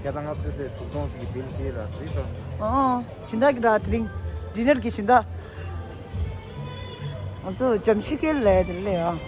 Kadang-kadang tukang sih bil sih ratri tuh. 진다 라트링 디너를 기신다. 어서 좀 시킬래 들래요.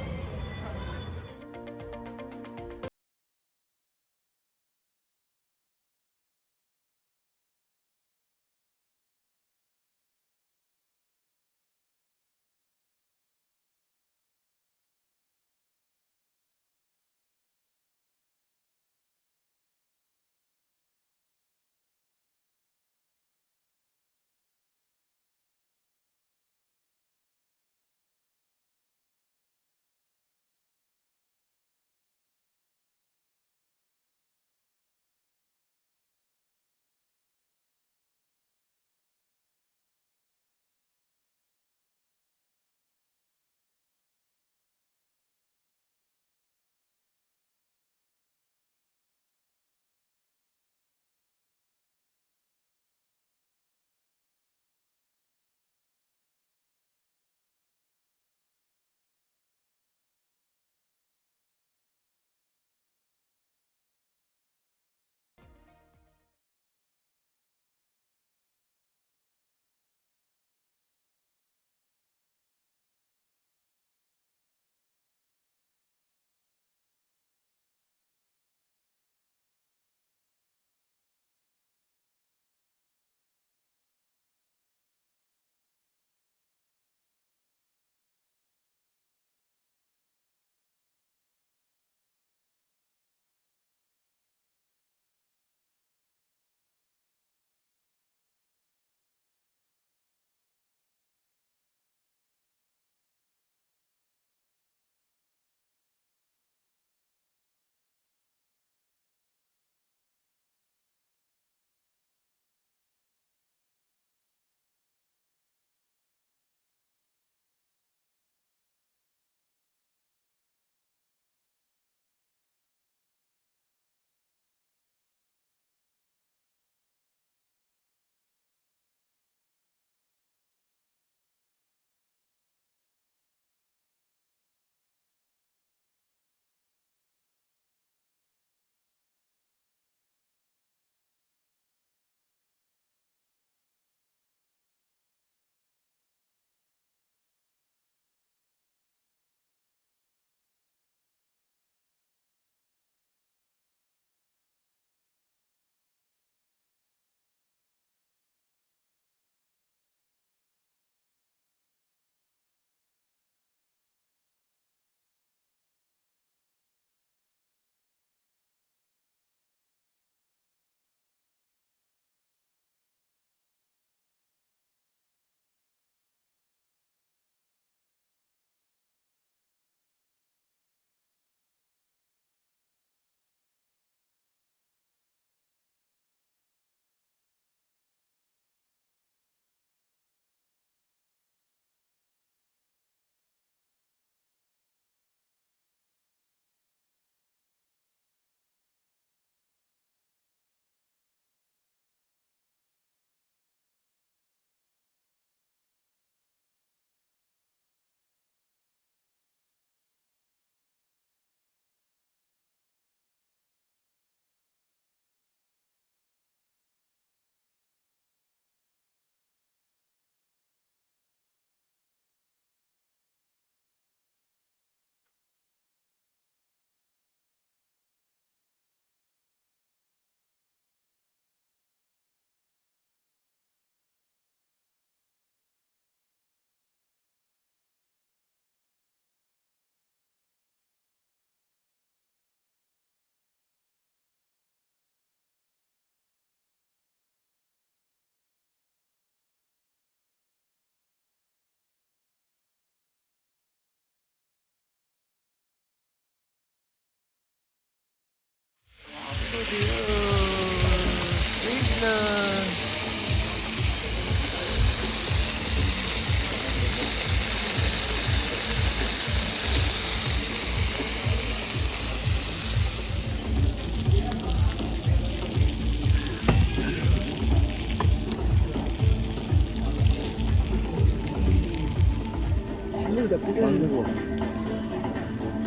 만두고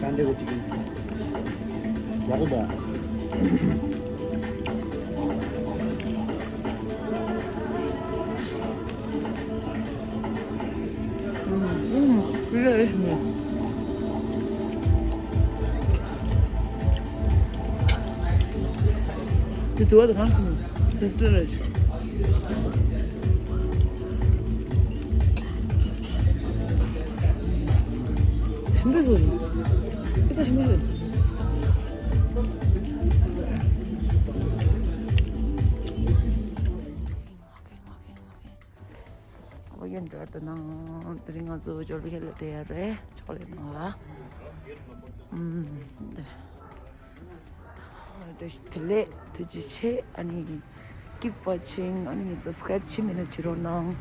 산대고 지금 야구다 Tutu ada kan sini. Sister aja. Şimdi söyle. Bir de şimdi söyle. Có dân trở từ nó từ ngõ rồi cho cái là tiền rẻ cho lên nó là 되게 되지 아니 keep watching 아니 subscribe 치면은 지로나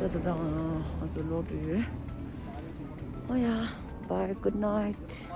다다다 아서 로드 어야 bye good night